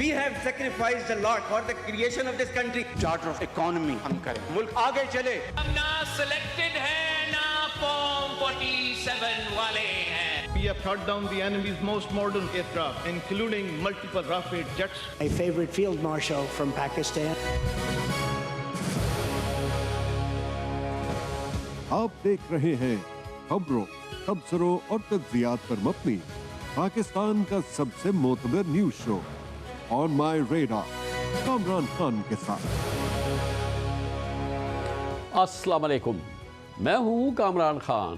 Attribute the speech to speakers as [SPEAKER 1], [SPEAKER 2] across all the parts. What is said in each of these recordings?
[SPEAKER 1] We have sacrificed a lot for the creation of this country.
[SPEAKER 2] Charter of economy ہم کریں, ملک آگے چلے.
[SPEAKER 3] ہم نہ سلیکٹڈ ہیں نہ فارم 47 والے ہیں.
[SPEAKER 4] We have shot down the enemy's most modern aircraft, including multiple Rafale jets.
[SPEAKER 5] A favorite field marshal from Pakistan.
[SPEAKER 6] آپ دیکھ رہے ہیں خبروں، تبصروں اور تجزیات پر مبنی پاکستان کا سب سے معتبر نیوز شو آن مائی ریڈار کامران خان کے ساتھ.
[SPEAKER 7] السلام علیکم، میں ہوں کامران خان.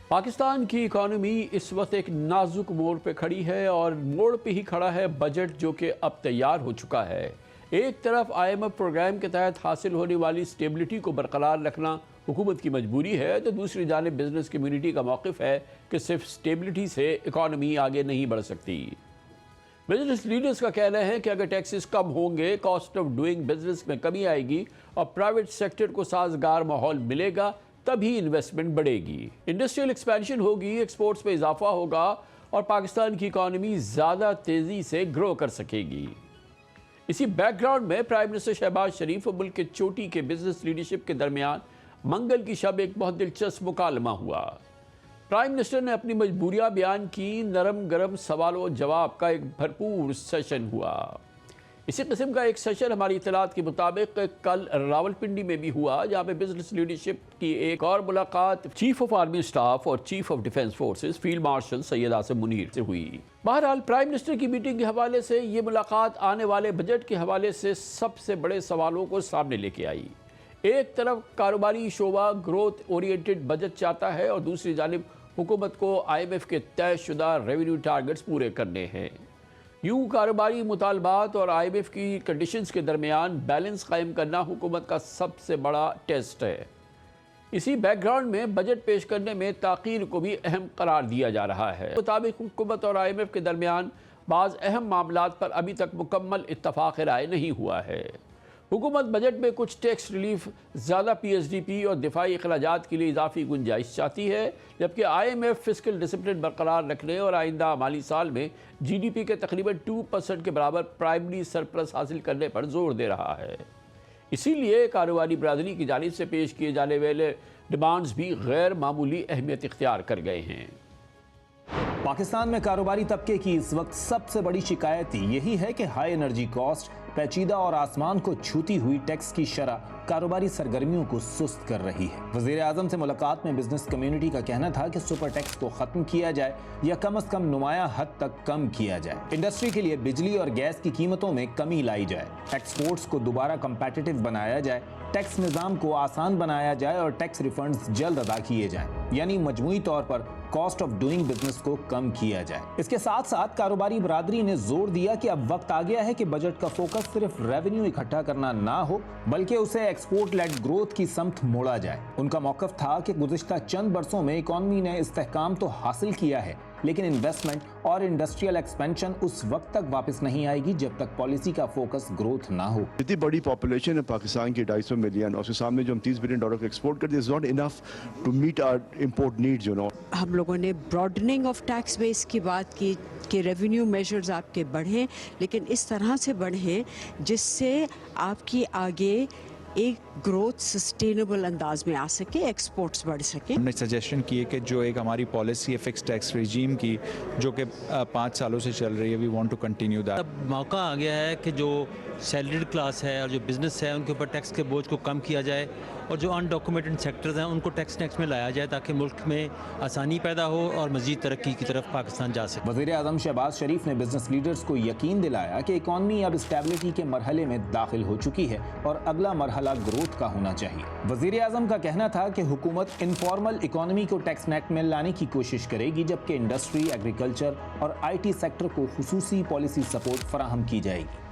[SPEAKER 7] پاکستان کی اکانومی اس وقت ایک نازک موڑ پہ کھڑی ہے اور موڑ پہ ہی کھڑا ہے بجٹ جو کہ اب تیار ہو چکا ہے. ایک طرف IMF پروگرام کے تحت حاصل ہونے والی سٹیبلٹی کو برقرار رکھنا حکومت کی مجبوری ہے، تو دوسری جانب بزنس کمیونٹی کا موقف ہے کہ صرف سٹیبلٹی سے اکانومی آگے نہیں بڑھ سکتی. بزنس لیڈرز کا کہنا ہے کہ اگر ٹیکسز کم ہوں گے، کاسٹ آف ڈوئنگ بزنس میں کمی آئے گی اور پرائیویٹ سیکٹر کو سازگار ماحول ملے گا تبھی انویسٹمنٹ بڑھے گی، انڈسٹریل ایکسپینشن ہوگی، ایکسپورٹس میں اضافہ ہوگا اور پاکستان کی اکانومی زیادہ تیزی سے گرو کر سکے گی. اسی بیک گراؤنڈ میں پرائم منسٹر شہباز شریف اور ملک کے چوٹی کے بزنس لیڈرشپ کے درمیان منگل کی شب ایک بہت دلچسپ مکالمہ ہوا. پرائم منسٹر نے اپنی مجبوریاں بیان کی، نرم گرم سوال و جواب کا ایک بھرپور سیشن ہوا. اسی قسم کا ایک سیشن ہماری اطلاعات کے مطابق کل راولپنڈی میں بھی ہوا، جہاں پہ بزنس لیڈرشپ کی ایک اور ملاقات چیف آف آرمی سٹاف اور chief of defence forces field marshal Syed Asim Munir سے ہوئی. بہرحال پرائم منسٹر کی میٹنگ کے حوالے سے یہ ملاقات آنے والے بجٹ کے حوالے سے سب سے بڑے سوالوں کو سامنے لے کے آئی. ایک طرف کاروباری شعبہ گروتھ اورینٹڈ بجٹ چاہتا ہے اور دوسری جانب حکومت کو IMF کے طے شدہ ریونیو ٹارگٹس پورے کرنے ہیں. یوں کاروباری مطالبات اور IMF کی کنڈیشنز کے درمیان بیلنس قائم کرنا حکومت کا سب سے بڑا ٹیسٹ ہے. اسی بیک گراؤنڈ میں بجٹ پیش کرنے میں تاخیر کو بھی اہم قرار دیا جا رہا ہے. مطابق حکومت اور IMF کے درمیان بعض اہم معاملات پر ابھی تک مکمل اتفاق رائے نہیں ہوا ہے. حکومت بجٹ میں کچھ ٹیکس ریلیف، زیادہ PSDP اور دفاعی اخراجات کے لیے اضافی گنجائش چاہتی ہے، جبکہ IMF فسکل ڈسپلن برقرار رکھنے اور آئندہ مالی سال میں GDP کے تقریباً 2% کے برابر پرائمری سرپلس حاصل کرنے پر زور دے رہا ہے. اسی لیے کاروباری برادری کی جانب سے پیش کیے جانے والے ڈیمانڈز بھی غیر معمولی اہمیت اختیار کر گئے ہیں.
[SPEAKER 8] پاکستان میں کاروباری طبقے کی اس وقت سب سے بڑی شکایت یہی ہے کہ ہائی انرجی کاسٹ، پیچیدہ اور آسمان کو چھوتی ہوئی ٹیکس کی شرح کاروباری سرگرمیوں کو سست کر رہی ہے. وزیر اعظم سے ملاقات میں بزنس کمیونٹی کا کہنا تھا کہ سپر ٹیکس کو ختم کیا جائے یا کم از کم نمایاں حد تک کم کیا جائے. انڈسٹری کے لیے بجلی اور گیس کی قیمتوں میں کمی لائی جائے، ایکسپورٹس کو دوبارہ کمپیٹیٹو بنایا جائے، ٹیکس نظام کو آسان بنایا جائے اور ٹیکس ریفنڈز جلد ادا کیے جائیں، یعنی مجموعی طور پر کاسٹ آف ڈوئنگ بزنس کو کم کیا جائے. اس کے ساتھ ساتھ کاروباری برادری نے زور دیا کہ اب وقت آ گیا ہے کہ بجٹ کا فوکس صرف ریونیو اکٹھا کرنا نہ ہو بلکہ اسے ایکسپورٹ لیڈ گروتھ کی سمت موڑا جائے. ان کا موقف تھا کہ گزشتہ چند برسوں میں اکانومی نے استحکام تو حاصل کیا ہے، لیکن انویسٹمنٹ اور انڈسٹریل ایکسپینشن اس وقت تک واپس نہیں آئے گی جب تک پالیسی کا فوکس گروتھ نہ ہو.
[SPEAKER 9] اتنی بڑی پاپولیشن ہے پاکستان کی 250 ملین، اور اس کے سامنے جو ہم $30 بلین کا ایکسپورٹ کرتے ہیں is not enough to meet our import needs.
[SPEAKER 10] ہم لوگوں نے براڈننگ آف ٹیکس بیس کی بات کی کہ ریونیو میجرز آپ کے بڑھیں، لیکن اس طرح سے بڑھیں جس سے آپ کی آگے ایک گروتھ سسٹینیبل انداز میں آ سکے، ایکسپورٹس بڑھ سکے.
[SPEAKER 11] ہم نے سجیشن کی ہے کہ جو ایک ہماری پالیسی ہے فکس ٹیکس ریجیم کی جو کہ 5 سالوں سے چل رہی ہے، we want to continue that.
[SPEAKER 12] اب موقع آ گیا ہے کہ جو سیلریڈ کلاس ہے اور جو بزنس ہے ان کے اوپر ٹیکس کے بوجھ کو کم کیا جائے اور جو انڈاکومنٹڈ سیکٹرز ہیں ان کو ٹیکس میں لایا جائے تاکہ ملک میں آسانی پیدا ہو اور مزید ترقی کی طرف پاکستان جا سکے.
[SPEAKER 8] وزیر اعظم شہباز شریف نے بزنس لیڈرز کو یقین دلایا کہ اکانومی اب اسٹیبلٹی کے مرحلے میں داخل ہو چکی ہے اور اگلا مرحلہ گروتھ کا ہونا چاہیے. وزیر اعظم کا کہنا تھا کہ حکومت انفارمل اکانومی کو ٹیکس نیٹ میں لانے کی کوشش کرے گی، جبکہ انڈسٹری، ایگریکلچر اور IT سیکٹر کو خصوصی پالیسی سپورٹ فراہم کی جائے گی.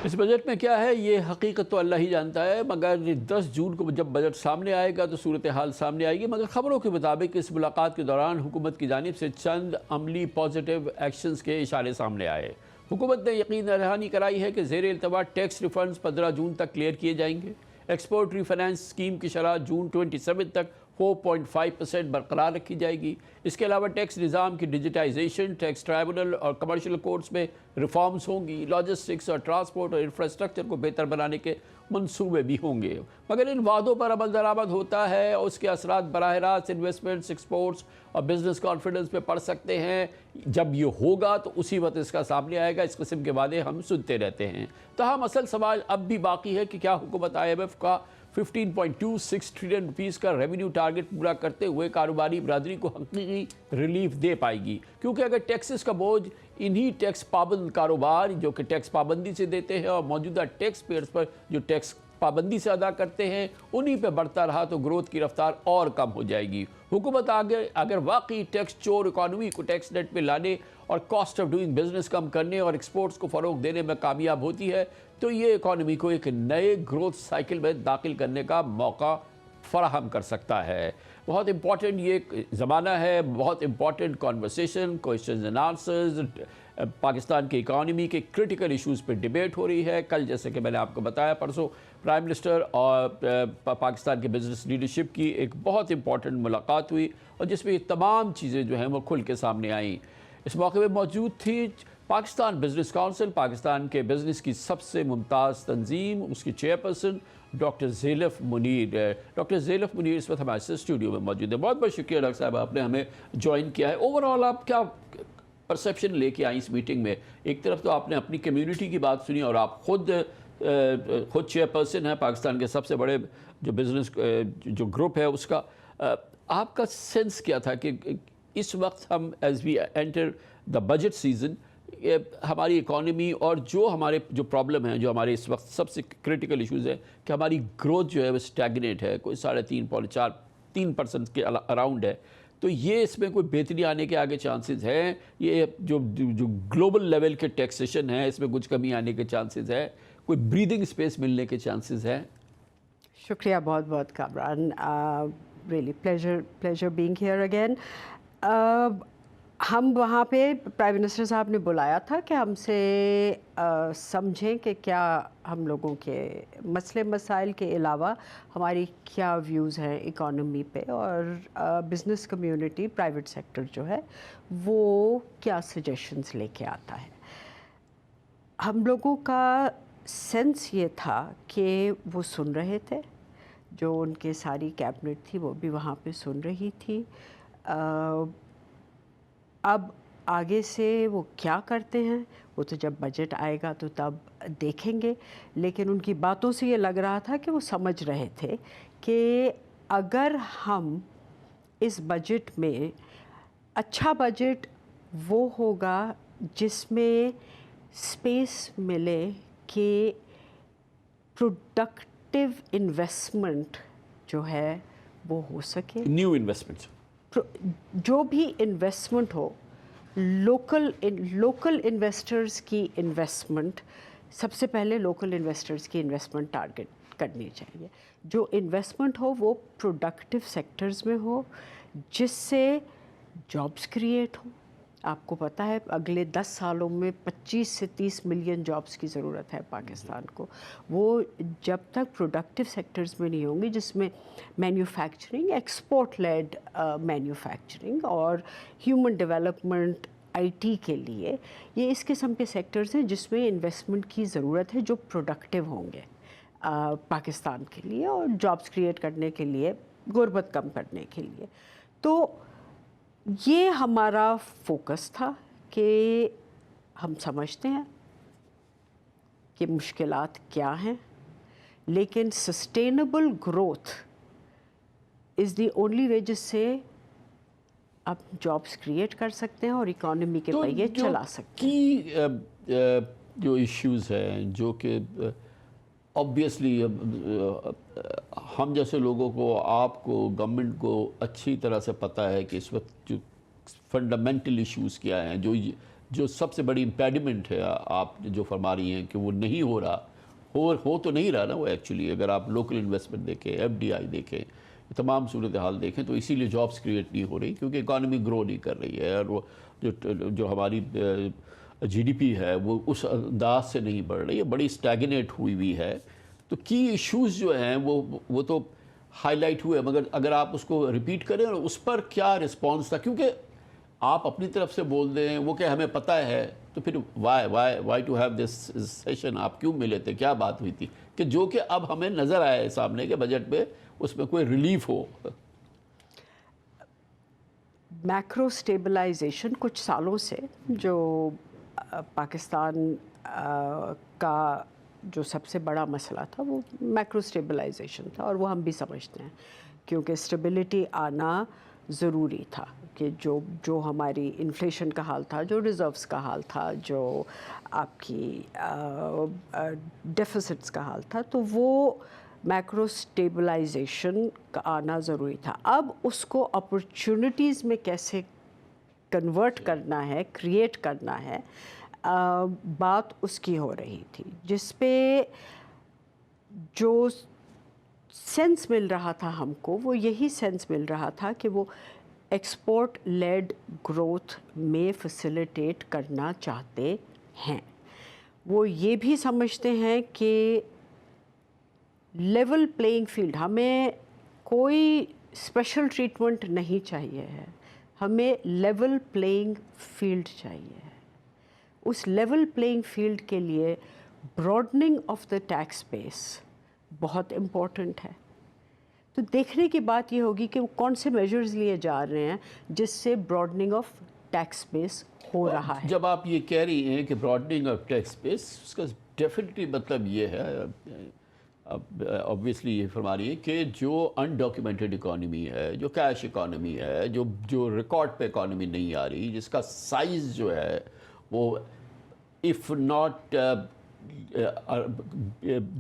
[SPEAKER 7] اس بجٹ میں کیا ہے یہ حقیقت تو اللہ ہی جانتا ہے، مگر 10 جون کو جب بجٹ سامنے آئے گا تو صورتحال سامنے آئے گی. مگر خبروں کے مطابق اس ملاقات کے دوران حکومت کی جانب سے چند عملی پازیٹیو ایکشنز کے اشارے سامنے آئے. حکومت نے یقین دہانی کرائی ہے کہ زیر التوا ٹیکس ریفنڈز 15 جون تک کلیئر کیے جائیں گے. ایکسپورٹ ری فائنانس اسکیم کی شرح جون 27 تک 4.5% برقرار رکھی جائے گی۔ اس کے علاوہ ٹیکس نظام کی ڈیجیٹائزیشن، ٹیکس ٹرائبونل اور کمرشل کورٹس میں ریفارمز ہوں گی، لاجسٹکس اور ٹرانسپورٹ اور انفراسٹرکچر کو بہتر بنانے کے منصوبے بھی ہوں گے۔ مگر ان وعدوں پر عمل درآمد ہوتا ہے اور اس کے اثرات براہ راست انویسٹمنٹس، ایکسپورٹس اور بزنس کانفیڈنس پہ پڑ سکتے ہیں۔ جب یہ ہوگا تو اسی وقت اس کا سامنے آئے گا۔ اس قسم کے وعدے ہم سنتے رہتے ہیں۔ تاہم اصل سوال اب بھی باقی ہے کہ کیا حکومت IMF کا 15.26 ٹریلین روپیز کا ریونیو ٹارگٹ پورا کرتے ہوئے کاروباری برادری کو حقیقی ریلیف دے پائے گی؟ کیونکہ اگر ٹیکسز کا بوجھ انہی ٹیکس پابند کاروبار جو کہ ٹیکس پابندی سے دیتے ہیں اور موجودہ ٹیکس پیئرز پر جو ٹیکس پابندی سے ادا کرتے ہیں انہی پہ بڑھتا رہا تو گروتھ کی رفتار اور کم ہو جائے گی۔ حکومت اگر واقعی ٹیکس چور اکانومی کو ٹیکس نیٹ پہ لانے اور کاسٹ آف ڈوئنگ بزنس کم کرنے اور ایکسپورٹس کو فروغ دینے میں کامیاب ہوتی ہے تو یہ اکانومی کو ایک نئے گروتھ سائیکل میں داخل کرنے کا موقع فراہم کر سکتا ہے۔ بہت امپورٹنٹ یہ زمانہ ہے، بہت important conversation, questions and answers, Pakistan کی اکانومی کے کرٹیکل ایشوز پہ ڈیبیٹ ہو رہی ہے۔ کل جیسے کہ میں نے آپ کو بتایا پرسوں پرائم منسٹر اور پاکستان کے بزنس لیڈرشپ کی ایک بہت امپورٹنٹ ملاقات ہوئی اور جس میں یہ تمام چیزیں جو ہیں وہ کھل کے سامنے آئیں۔ اس موقع پہ موجود تھی پاکستان بزنس کونسل، پاکستان کے بزنس کی سب سے ممتاز تنظیم، اس کی chairperson doctor Zeelaf Munir. Doctor Zeelaf Munir اس وقت ہمارے اسٹوڈیو میں موجود ہے۔ بہت بہت شکریہ ڈاکٹر صاحب، آپ نے ہمیں جوائن کیا ہے۔ اوورآل آپ کیا پرسیپشن لے کے آئیں اس میٹنگ میں؟ ایک طرف تو آپ نے اپنی کمیونٹی کی بات سنی اور آپ خود چیئرپرسن ہیں پاکستان کے سب سے بڑے جو بزنس جو گروپ ہے اس کا، آپ کا سینس کیا تھا کہ اس وقت ہم as we enter the budget season ہماری اکانومی اور جو ہمارے جو پرابلم ہیں، جو ہمارے اس وقت سب سے کرٹیکل ایشوز ہیں کہ ہماری گروتھ جو ہے وہ اسٹیگنیٹ ہے، کوئی 3.4% کے اراؤنڈ ہے، تو یہ اس میں کوئی بہتری آنے کے آگے چانسز ہیں؟ یہ جو گلوبل لیول کے ٹیکسیشن ہے اس میں کچھ کمی آنے کے چانسز ہے؟ کوئی بریدنگ اسپیس ملنے کے چانسز ہیں؟
[SPEAKER 10] شکریہ بہت بہت Kamran, really pleasure being here again. ہم وہاں پہ پرائم منسٹر صاحب نے بلایا تھا کہ ہم سے سمجھیں کہ کیا ہم لوگوں کے مسئلے مسائل کے علاوہ ہماری کیا ویوز ہیں اکانومی پہ، اور بزنس کمیونٹی، پرائیویٹ سیکٹر جو ہے وہ کیا سجیشنز لے کے آتا ہے۔ ہم لوگوں کا سینس یہ تھا کہ وہ سن رہے تھے، جو ان کے ساری کیبنٹ تھی وہ بھی وہاں پہ سن رہی تھی۔ اب آگے سے وہ کیا کرتے ہیں وہ تو جب بجٹ آئے گا تو تب دیکھیں گے، لیکن ان کی باتوں سے یہ لگ رہا تھا کہ وہ سمجھ رہے تھے کہ اگر ہم اس بجٹ میں، اچھا بجٹ وہ ہوگا جس میں اسپیس ملے کہ پروڈکٹیو انویسٹمنٹ جو ہے وہ ہو سکے،
[SPEAKER 7] نیو انویسٹمنٹ،
[SPEAKER 10] جو بھی انویسٹمنٹ ہو، لوکل انویسٹرز کی انویسٹمنٹ، سب سے پہلے لوکل انویسٹرز کی انویسٹمنٹ ٹارگٹ کرنی چاہیے۔ جو انویسٹمنٹ ہو وہ پروڈکٹیو سیکٹرز میں ہو جس سے جابس کریٹ ہوں۔ آپ کو پتہ ہے اگلے 10 سالوں میں 25 سے 30 ملین جابس کی ضرورت ہے پاکستان کو۔ وہ جب تک پروڈکٹیو سیکٹرز میں نہیں ہوں گی جس میں مینوفیکچرنگ، ایکسپورٹ لیڈ مینوفیکچرنگ اور ہیومن ڈیولپمنٹ، IT کے لیے، یہ اس قسم کے سیکٹرز ہیں جس میں انویسٹمنٹ کی ضرورت ہے، جو پروڈکٹیو ہوں گے پاکستان کے لیے اور جابس کریٹ کرنے کے لیے، غربت کم کرنے کے لیے۔ تو یہ ہمارا فوکس تھا کہ ہم سمجھتے ہیں کہ مشکلات کیا ہیں، لیکن sustainable growth is the only way جس سے آپ جابس کریٹ کر سکتے ہیں اور اکانومی کے پہیے چلا سکتے ہیں۔
[SPEAKER 7] جو ایشوز ہیں جو کہ آبویسلی ہم جیسے لوگوں کو، آپ کو، گورنمنٹ کو اچھی طرح سے پتہ ہے کہ اس وقت جو فنڈامنٹل ایشوز کیا ہیں، جو سب سے بڑی امپیڈیمنٹ ہے آپ جو فرما رہی ہیں کہ وہ نہیں ہو رہا، ہو تو نہیں رہا نا وہ ایکچولی، اگر آپ لوکل انویسٹمنٹ دیکھیں، FDI دیکھیں، تمام صورتحال دیکھیں تو اسی لیے جابس کریٹ نہیں ہو رہی کیونکہ اکانومی گرو نہیں کر رہی ہے، اور وہ جو ہماری GDP ہے وہ اس انداز سے نہیں بڑھ رہی ہے، بڑی اسٹیگنیٹ ہوئی ہے۔ تو کی ایشوز جو ہیں وہ تو ہائی لائٹ ہوئے، مگر اگر آپ اس کو ریپیٹ کریں اور اس پر کیا رسپانس تھا، کیونکہ آپ اپنی طرف سے بول دیں وہ کہ ہمیں پتہ ہے، تو پھر why to have this session, آپ کیوں ملے تھے، کیا بات ہوئی تھی کہ جو کہ اب ہمیں نظر آیا ہے سامنے کہ بجٹ پہ اس میں کوئی ریلیف ہو؟
[SPEAKER 10] میکرو سٹیبلائزیشن کچھ سالوں سے جو پاکستان کا جو سب سے بڑا مسئلہ تھا وہ میکرو سٹیبلائزیشن تھا، اور وہ ہم بھی سمجھتے ہیں کیونکہ اسٹیبلٹی آنا ضروری تھا کہ جو ہماری انفلیشن کا حال تھا، جو ریزروز کا حال تھا، جو آپ کی ڈیفیسٹس کا حال تھا، تو وہ میکرو سٹیبلائزیشن کا آنا ضروری تھا۔ اب اس کو اپرچونٹیز میں کیسے کنورٹ کرنا ہے، کریٹ کرنا ہے، بات اس کی ہو رہی تھی، جس پہ جو سینس مل رہا تھا ہم کو، وہ یہی سینس مل رہا تھا کہ وہ ایکسپورٹ لیڈ گروتھ میں فیسیلیٹیٹ کرنا چاہتے ہیں۔ وہ یہ بھی سمجھتے ہیں کہ لیول پلینگ فیلڈ، ہمیں کوئی اسپیشل ٹریٹمنٹ نہیں چاہیے ہے، ہمیں لیول پلینگ فیلڈ چاہیے ہے۔ اس لیول پلینگ فیلڈ کے لیے براڈننگ آف دا ٹیکس بیس بہت امپورٹنٹ ہے۔ تو دیکھنے کی بات یہ ہوگی کہ وہ کون سے میجرز لیے جا رہے ہیں جس سے براڈننگ آف ٹیکس بیس ہو رہا ہے۔
[SPEAKER 7] جب آپ یہ کہہ رہی ہیں کہ براڈننگ آف ٹیکس بیس، اس کا ڈیفینیٹلی مطلب یہ ہے، اب آبویسلی یہ فرما رہی ہے کہ جو انڈاکیومنٹڈ اکانومی ہے، جو کیش اکانومی ہے، جو ریکارڈ پہ اکانومی نہیں آ رہی، جس کا سائز جو ہے وہ if not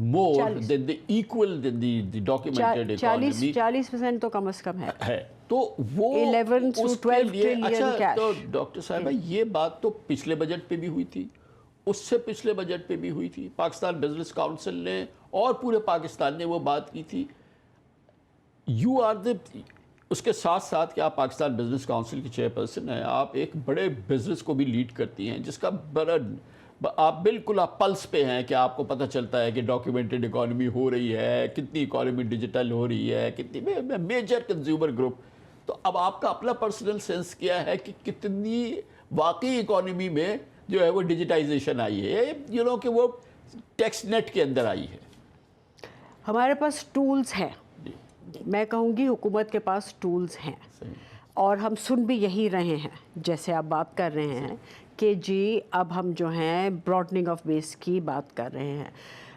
[SPEAKER 7] more than the equal than the documented economy،
[SPEAKER 10] 40% تو کم از کم ہے،
[SPEAKER 7] تو وہ
[SPEAKER 10] 11 to 12 ٹریلین کیش۔
[SPEAKER 7] تو ڈاکٹر صاحبہ یہ بات تو پچھلے بجٹ پہ بھی ہوئی تھی، اس سے پچھلے بجٹ پہ بھی ہوئی تھی، پاکستان بزنس کاؤنسل نے اور پورے پاکستان نے وہ بات کی تھی۔ یو آر دا، اس کے ساتھ ساتھ کہ آپ پاکستان بزنس کاؤنسل کی چیئرپرسن ہیں، آپ ایک بڑے بزنس کو بھی لیڈ کرتی ہیں جس کا بڑا آپ بالکل آپ پلس پہ ہیں کہ آپ کو پتہ چلتا ہے کہ ڈاکیومنٹڈ اکانومی ہو رہی ہے، کتنی اکانومی ڈیجیٹل ہو رہی ہے، کتنی میجر کنزیومر گروپ۔ تو اب آپ کا اپنا پرسنل سینس کیا ہے کہ کتنی واقعی اکانومی میں جو ہے وہ ڈیجیٹائزیشن آئی ہے، کہ وہ ٹیکس نیٹ کے اندر آئی ہے؟
[SPEAKER 10] ہمارے پاس ٹولز ہیں، میں کہوں گی حکومت کے پاس ٹولز ہیں، اور ہم سن بھی یہی رہے ہیں جیسے آپ بات کر رہے ہیں کہ جی اب ہم جو ہیں براڈننگ آف بیس کی بات کر رہے ہیں۔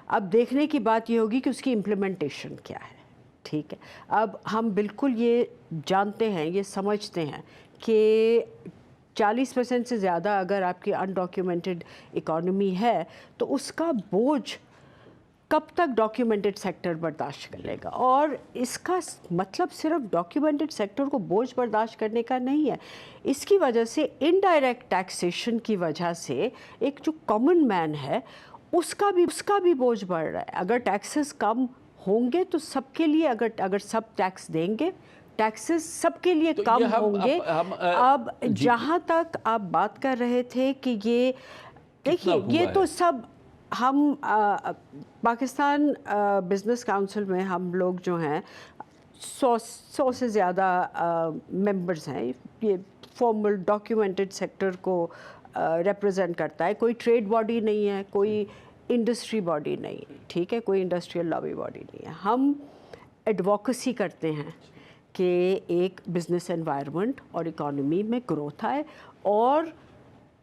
[SPEAKER 10] اب دیکھنے کی بات یہ ہوگی کہ اس کی امپلیمنٹیشن کیا ہے، ٹھیک ہے۔ اب ہم بالکل یہ جانتے ہیں، یہ سمجھتے ہیں کہ 40% سے زیادہ اگر آپ کی انڈاکیومنٹڈ اکانومی ہے تو اس کا بوجھ کب تک ڈاکیومنٹڈ سیکٹر برداشت کر لے گا؟ اور اس کا مطلب صرف ڈاکیومنٹڈ سیکٹر کو بوجھ برداشت کرنے کا نہیں ہے، اس کی وجہ سے انڈائریکٹ ٹیکسیشن کی وجہ سے ایک جو کامن مین ہے اس کا بھی بوجھ بڑھ رہا ہے۔ اگر ٹیکسز کم ہوں گے تو سب کے لیے، اگر سب ٹیکس دیں گے، ٹیکسز سب کے لیے کم ہوں گے۔ اب جہاں تک آپ بات کر رہے تھے کہ یہ دیکھیے، یہ تو سب ہم پاکستان بزنس کاؤنسل میں ہم لوگ جو ہیں 100 سے زیادہ ممبرز ہیں، یہ فارمل ڈاکیومنٹڈ سیکٹر کو ریپرزینٹ کرتا ہے، کوئی ٹریڈ باڈی نہیں ہے، کوئی انڈسٹری باڈی نہیں ہے، ٹھیک ہے، کوئی انڈسٹریل لابی باڈی نہیں ہے۔ ہم ایڈووکیسی کرتے ہیں کہ ایک بزنس انوائرمنٹ اور اکانومی میں گروتھ آئے، اور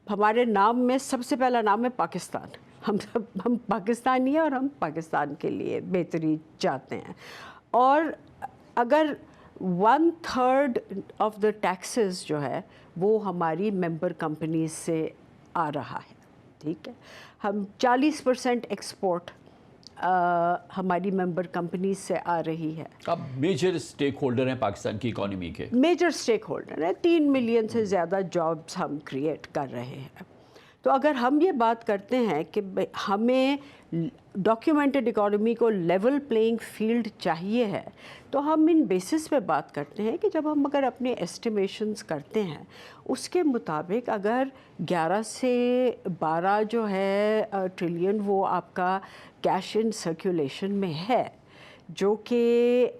[SPEAKER 10] ہمارے نام میں سب سے پہلا نام ہے پاکستان، ہم پاکستانی ہیں اور ہم پاکستان کے لیے بہتری چاہتے ہیں۔ اور اگر 1/3 آف دا ٹیکسز جو ہے وہ ہماری ممبر کمپنیز سے آ رہا ہے، ٹھیک ہے، ہم 40% ایکسپورٹ ہماری ممبر کمپنیز سے آ رہی ہے۔
[SPEAKER 7] اب میجر سٹیک ہولڈر ہیں پاکستان کی اکانومی کے،
[SPEAKER 10] میجر سٹیک ہولڈر ہیں، 3 ملین سے زیادہ جابز ہم کریٹ کر رہے ہیں۔ تو اگر ہم یہ بات کرتے ہیں کہ ہمیں ڈاکیومنٹڈ اکانومی کو لیول پلینگ فیلڈ چاہیے ہے، تو ہم ان بیسس پہ بات کرتے ہیں کہ جب ہم اگر اپنے ایسٹیمیشنز کرتے ہیں اس کے مطابق اگر 11 سے 12 جو ہے ٹریلین وہ آپ کا کیش ان سرکولیشن میں ہے، جو کہ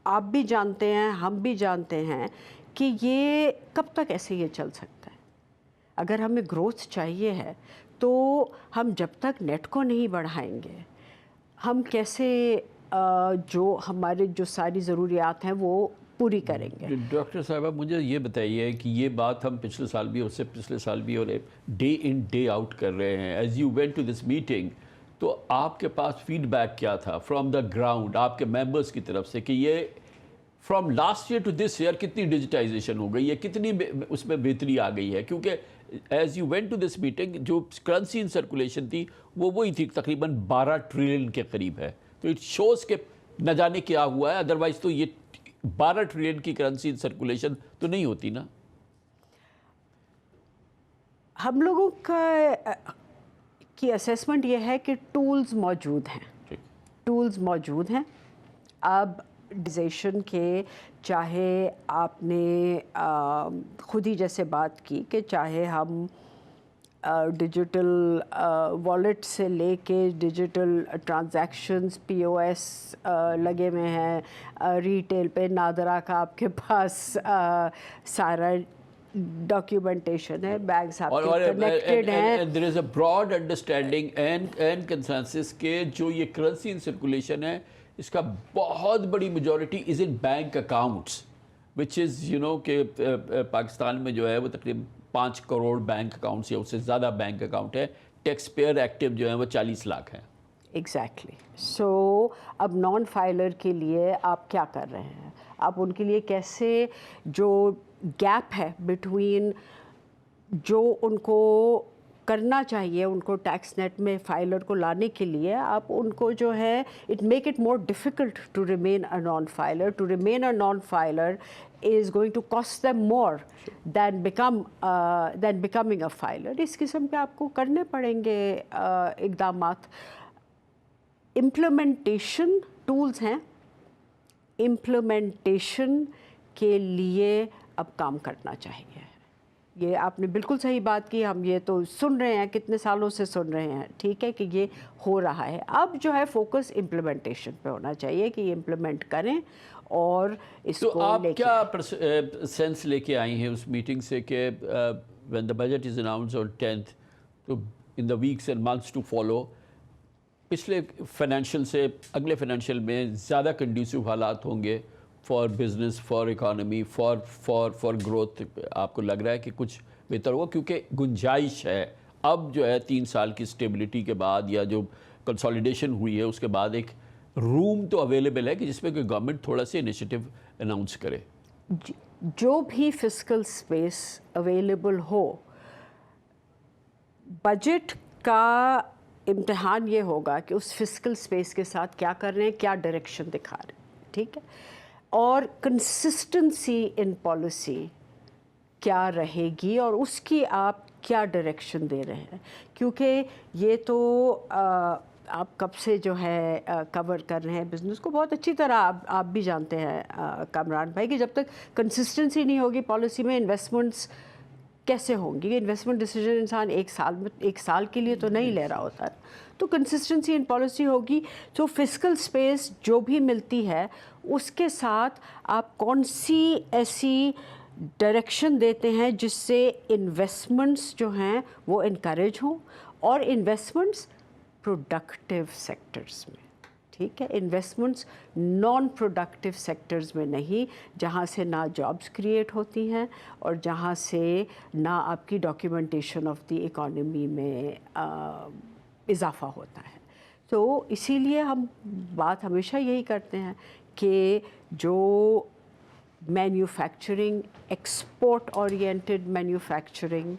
[SPEAKER 10] آپ بھی جانتے ہیں, ہم بھی جانتے ہیں کہ یہ کب تک ایسے یہ چل سکتا ہے. اگر ہمیں گروتھ چاہیے ہے تو ہم جب تک نیٹ کو نہیں بڑھائیں گے ہم کیسے جو ہمارے جو ساری ضروریات ہیں وہ پوری کریں گے.
[SPEAKER 7] ڈاکٹر صاحبہ مجھے یہ بتائیے کہ یہ بات ہم پچھلے سال بھی, اس سے پچھلے سال بھی, اور ڈے ان ڈے آؤٹ کر رہے ہیں. As you went to this meeting, تو آپ کے پاس فیڈ بیک کیا تھا فرام دا گراؤنڈ آپ کے ممبرس کی طرف سے کہ یہ from last year to this year کتنی ڈیجیٹائزیشن ہو گئی ہے, کتنی اس میں بہتری آ گئی ہے؟ کیونکہ as you went to this meeting جو کرنسی ان سرکولیشن تھی وہ وہی تھی, تقریباً 12 ٹریلین کے قریب ہے. تو اٹ شوز کہ نہ جانے کیا ہوا ہے, ادروائز تو یہ 12 ٹریلین کی کرنسی ان سرکولیشن تو نہیں ہوتی نا.
[SPEAKER 10] ہم لوگوں کی اسیسمنٹ یہ ہے کہ ٹولز موجود ہیں, ٹولز موجود ہیں. اب ڈیزیشن کے چاہے آپ نے خود ہی جیسے بات کی کہ چاہے ہم ڈیجیٹل والیٹ سے لے کے ڈیجیٹل ٹرانزیکشنز پی او ایس لگے ہوئے ہیں, ریٹیل پہ نادرا کا آپ کے پاس سارا ڈاکیومنٹیشن ہے, بینکس آپ کے کنیکٹڈ ہیں.
[SPEAKER 7] there is a broad understanding and consensus کہ جو یہ کرنسی ان سرکولیشن ہے اس کا بہت بڑی majority is in bank accounts which is you know کہ پاکستان میں جو ہے وہ تقریباً 5 کروڑ بینک اکاؤنٹس یا اس سے زیادہ بینک اکاؤنٹ ہے. ٹیکس پیئر ایکٹیو جو ہیں وہ 40 لاکھ ہیں.
[SPEAKER 10] ایگزیکٹلی. سو اب نان فائلر کے لیے آپ کیا کر رہے ہیں, آپ ان کے لیے کیسے جو گیپ ہے بٹوین جو ان کو کرنا چاہیے ان کو ٹیکس نیٹ میں فائلر کو لانے کے لیے, آپ ان کو جو ہے it make it more difficult to remain a non filer. To remain a non filer is going to cost them more than becoming a filer. اس قسم کے آپ کو کرنے پڑیں گے اقدامات. امپلیمنٹیشن ٹولز ہیں, امپلیمنٹیشن کے لیے اب کام کرنا چاہیے. یہ آپ نے بالکل صحیح بات کی, ہم یہ تو سن رہے ہیں, کتنے سالوں سے سن رہے ہیں, ٹھیک ہے, کہ یہ ہو رہا ہے. اب جو ہے فوکس امپلیمنٹیشن پہ ہونا چاہیے کہ یہ امپلیمنٹ کریں اور اس کو.
[SPEAKER 7] تو آپ کیا سینس لے کے آئی ہیں اس میٹنگ سے کہ when the budget is announced on 10th تو in the weeks and months to follow پچھلے فائنینشیل سے اگلے فائنینشیل میں زیادہ کنڈیوسیو حالات ہوں گے for business, for economy, for growth? آپ کو لگ رہا ہے کہ کچھ بہتر ہوگا کیونکہ گنجائش ہے اب جو ہے 3 سال کی اسٹیبلٹی کے بعد یا جو کنسالیڈیشن ہوئی ہے اس کے بعد ایک روم تو اویلیبل ہے کہ جس میں کہ گورنمنٹ تھوڑا سا انیشیٹو اناؤنس کرے.
[SPEAKER 10] جو بھی فسکل سپیس اویلیبل ہو, بجٹ کا امتحان یہ ہوگا کہ اس فسکل سپیس کے ساتھ کیا کر رہے ہیں, کیا ڈائریکشن دکھا رہے ہیں, ٹھیک ہے, اور کنسسٹنسی ان پالیسی کیا رہے گی اور اس کی آپ کیا ڈائریکشن دے رہے ہیں. کیونکہ یہ تو آپ کب سے جو ہے کور کر رہے ہیں بزنس کو, بہت اچھی طرح آپ بھی جانتے ہیں کامران بھائی کہ جب تک کنسسٹنسی نہیں ہوگی پالیسی میں انویسٹمنٹس کیسے ہوں گی. انویسٹمنٹ ڈیسیجن انسان ایک سال کے لیے تو نہیں لے رہا ہوتا, تو کنسسٹنسی ان پالیسی ہوگی. تو فسکل سپیس جو بھی ملتی ہے اس کے ساتھ آپ کون سی ایسی ڈائریکشن دیتے ہیں جس سے انویسٹمنٹس جو ہیں وہ انکریج ہوں, اور انویسٹمنٹس پروڈکٹیو سیکٹرز میں, ٹھیک ہے, انویسٹمنٹس نان پروڈکٹیو سیکٹرز میں نہیں, جہاں سے نہ جابس کریٹ ہوتی ہیں اور جہاں سے نہ آپ کی ڈاکیومنٹیشن آف دی اکانومی میں اضافہ ہوتا ہے. تو اسی لیے ہم بات ہمیشہ یہی کرتے ہیں کہ جو مینوفیکچرنگ, ایکسپورٹ اورینٹڈ مینوفیکچرنگ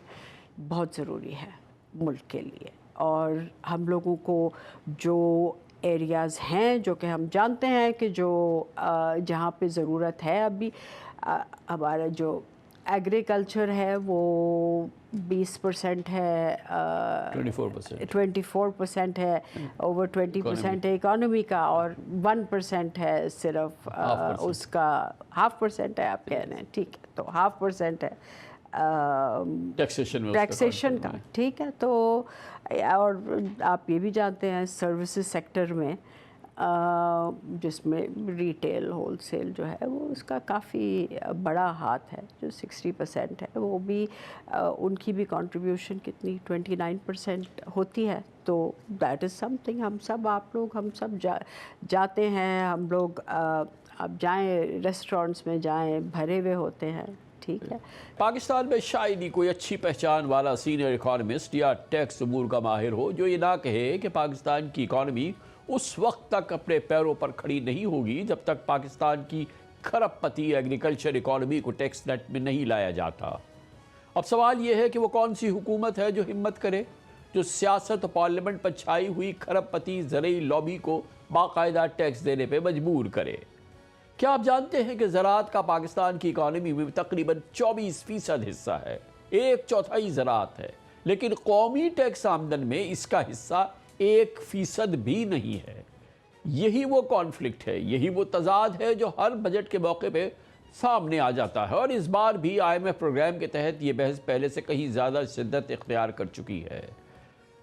[SPEAKER 10] بہت ضروری ہے ملک کے لیے. اور ہم لوگوں کو جو ایریاز ہیں جو کہ ہم جانتے ہیں کہ جو جہاں پہ ضرورت ہے, ابھی ہمارا جو ایگریکلچر ہے وہ 20% ہے, 24% ہے, اوور 20% ہے اکانومی کا, اور 1% ہے صرف اس کا, 0.5% ہے آپ کہہ رہے ہیں, ٹھیک ہے, تو 0.5% ہے ٹیکسیشن کا, ٹھیک ہے. تو اور آپ یہ بھی جانتے ہیں سروسز سیکٹر میں جس میں ریٹیل ہول سیل جو ہے وہ اس کا کافی بڑا ہاتھ ہے، جو 60% ہے، وہ بھی ان کی بھی کنٹریبیوشن کتنی 29% ہوتی ہے. تو دیٹ از سم تھنگ. ہم سب، آپ لوگ، ہم سب جاتے ہیں، ہم لوگ اب جائیں ریسٹورینٹس میں جائیں، بھرے ہوئے ہوتے ہیں. ٹھیک ہے.
[SPEAKER 7] پاکستان میں شاید ہی کوئی اچھی پہچان والا سینئر اکانومسٹ یا ٹیکس امور کا ماہر ہو جو یہ نہ کہے کہ پاکستان کی اکانومی اس وقت تک اپنے پیروں پر کھڑی نہیں ہوگی جب تک پاکستان کی کھرب پتی ایگریکلچر اکانومی کو ٹیکس نیٹ میں نہیں لایا جاتا. اب سوال یہ ہے کہ وہ کون سی حکومت ہے جو ہمت کرے، جو سیاست و پارلیمنٹ پر چھائی ہوئی کھرب پتی زرعی لابی کو باقاعدہ ٹیکس دینے پہ مجبور کرے. کیا آپ جانتے ہیں کہ زراعت کا پاکستان کی اکانومی میں تقریباً 24% حصہ ہے، 1/4 زراعت ہے، لیکن قومی ٹیکس آمدن میں اس کا حصہ 1% بھی نہیں ہے. یہی وہ کانفلکٹ ہے، یہی وہ تضاد ہے جو ہر بجٹ کے موقع پہ سامنے آ جاتا ہے، اور اس بار بھی IMF پروگرام کے تحت یہ بحث پہلے سے کہیں زیادہ شدت اختیار کر چکی ہے.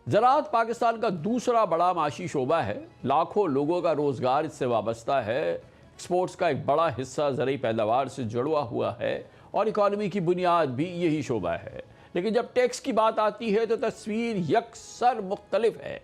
[SPEAKER 7] زراعت پاکستان کا دوسرا بڑا معاشی شعبہ ہے، لاکھوں لوگوں کا روزگار اس سے وابستہ ہے، ایکسپورٹس کا ایک بڑا حصہ زرعی پیداوار سے جڑوا ہوا ہے، اور اکانومی کی بنیاد بھی یہی شعبہ ہے. لیکن جب ٹیکس کی بات آتی ہے تو تصویر یکسر مختلف ہے.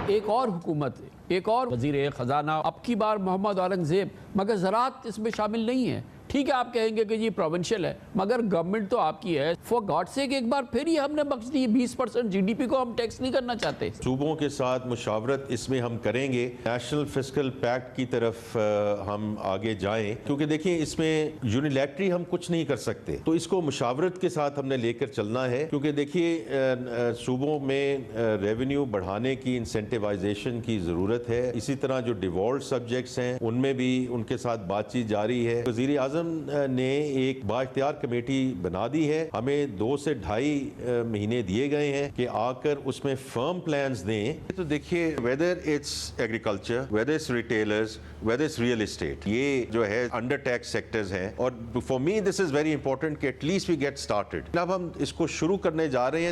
[SPEAKER 7] ایک اور حکومت، ایک اور وزیر خزانہ، اب کی بار محمد اورنگزیب، مگر زراعت اس میں شامل نہیں ہے. ٹھیک ہے، آپ کہیں گے کہ یہ پروونشل ہے، مگر گورنمنٹ تو آپ کی ہے. فور گاڈ سیک ایک بار پھر ہی ہم نے بخش دی 20% GDP کو ہم ٹیکس نہیں کرنا چاہتے.
[SPEAKER 13] صوبوں کے ساتھ مشاورت اس میں ہم کریں گے، نیشنل فسکل پیکٹ کی طرف ہم آگے جائیں، کیونکہ دیکھیں اس میں یونیلیٹری ہم کچھ نہیں کر سکتے، تو اس کو مشاورت کے ساتھ ہم نے لے کر چلنا ہے. کیونکہ دیکھیے صوبوں میں ریونیو بڑھانے کی انسینٹیوائزیشن کی ضرورت ہے. اسی طرح جو ڈیوالٹ سبجیکٹس ہیں ان میں بھی ان کے ساتھ بات چیت جاری ہے. وزیر اعظم نے ایک با اختیار کمیٹی بنا دی ہے، ہمیں 2 سے 2.5 مہینے دیے گئے ہیں کہ آ کر اس میں فرم پلانز دیں. تو دیکھیے whether it's agriculture, whether it's retailers, whether it's real estate, یہ جو ہے انڈر ٹیکس سیکٹرز ہیں، اور for me this is very important کہ at least we get started. اب ہم اس کو شروع کرنے جا رہے ہیں.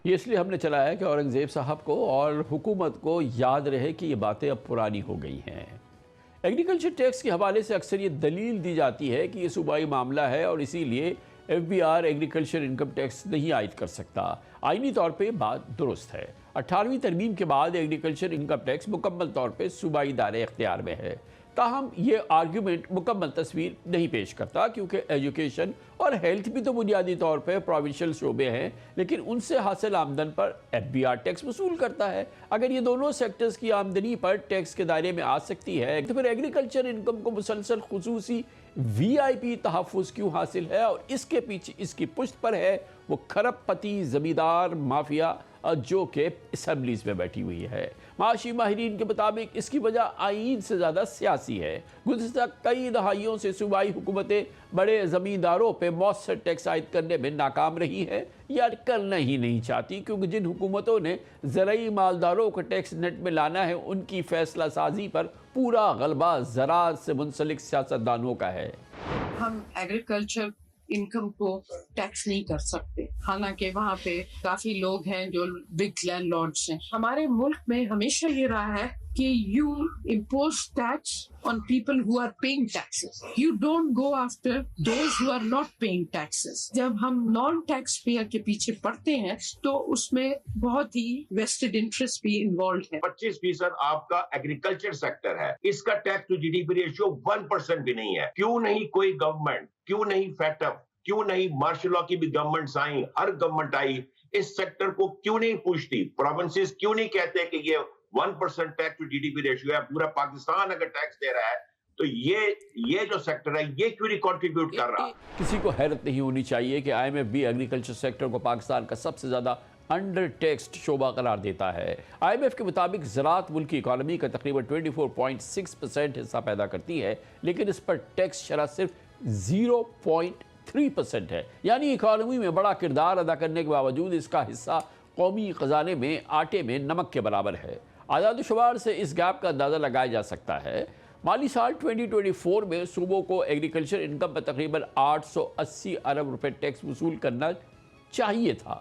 [SPEAKER 7] یہ اس لیے ہم نے چلایا کہ اورنگزیب صاحب کو اور حکومت کو یاد رہے کہ یہ باتیں اب پرانی ہو گئی ہیں. ایگریکلچر ٹیکس کے حوالے سے اکثر یہ دلیل دی جاتی ہے کہ یہ صوبائی معاملہ ہے اور اسی لیے FBR ایگریکلچر انکم ٹیکس نہیں عائد کر سکتا. آئینی طور پہ بات درست ہے. 18ویں ترمیم کے بعد ایگریکلچر انکم ٹیکس مکمل طور پہ صوبائی دائرے اختیار میں ہے. تاہم یہ آرگیومنٹ مکمل تصویر نہیں پیش کرتا، کیونکہ ایجوکیشن اور ہیلتھ بھی تو بنیادی طور پہ پروونشل شعبے ہیں، لیکن ان سے حاصل آمدن پر FBR ٹیکس وصول کرتا ہے. اگر یہ دونوں سیکٹرز کی آمدنی پر ٹیکس کے دائرے میں آ سکتی ہے تو پھر ایگریکلچر انکم کو مسلسل خصوصی VIP تحفظ کیوں حاصل ہے؟ اور اس کے پیچھے، اس کی پشت پر ہے وہ کھرب پتی زمیندار مافیا جو کہ اسمبلیز میں بیٹھی ہوئی ہے. معاشی ماہرین کے مطابق اس کی وجہ آئین سے زیادہ سیاسی ہے. گزشتہ کئی دہائیوں سے صوبائی حکومتیں بڑے زمینداروں پہ مؤثر ٹیکس عائد کرنے میں ناکام رہی ہیں یا کرنا ہی نہیں چاہتی، کیونکہ جن حکومتوں نے زرعی مالداروں کو ٹیکس نیٹ میں لانا ہے ان کی فیصلہ سازی پر پورا غلبہ زراعت سے منسلک سیاستدانوں کا ہے.
[SPEAKER 14] ہم ایگریکلچر انکم کو ٹیکس نہیں کر سکتے، حالانکہ وہاں پہ کافی لوگ ہیں جو بگ لینڈ لارڈس ہیں. ہمارے ملک میں ہمیشہ یہ رہا ہے کہ you impose tax on people who are paying taxes, you don't go after those who are not paying taxes. جب ہم نان ٹیکس پیئر کے پیچھے پڑتے ہیں تو اس میں بہت ہی ویسٹڈ انٹرسٹ بھی انوالوڈ ہے.
[SPEAKER 15] 25% آپ کا ایگریکلچر سیکٹر ہے، اس کا ٹیکس ٹو GDP ریشیو 1% بھی نہیں ہے. کیوں نہیں کوئی گورنمنٹ، کیوں نہیں فیٹ اپ، کیوں نہیں مارشل لا کی بھی گورنمنٹس آئیں، ہر گورنمنٹ آئی، اس سیکٹر کو کیوں نہیں پوچھتی؟ پروونسز کیوں نہیں کہتے کہ یہ 1% ٹیکس ٹو GDP ریشیو ہے، پورا پاکستان اگر ٹیکس دے رہا ہے تو یہ جو سیکٹر ہے یہ کیوں نہیں کنٹریبیوٹ کر رہا؟
[SPEAKER 7] کسی کو حیرت نہیں ہونی چاہیے کہ IMF بھی ایگریکلچر سیکٹر کو پاکستان کا سب سے زیادہ انڈر ٹیکسڈ شعبہ قرار دیتا ہے. IMF کے مطابق زراعت ملک کی اکانومی کا تقریباً 24.6% حصہ پیدا کرتی ہے، لیکن اس پر ٹیکس شرح صرف 0.3% ہے. یعنی اکانومی میں بڑا کردار ادا کرنے کے باوجود اس کا حصہ قومی خزانے میں آٹے میں نمک کے برابر ہے. اعداد و شمار سے اس گیپ کا اندازہ لگایا جا سکتا ہے. مالی سال 2024 میں صوبوں کو ایگریکلچر انکم پر تقریباً 880 ارب روپے ٹیکس وصول کرنا چاہیے تھا.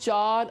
[SPEAKER 7] 4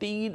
[SPEAKER 7] 3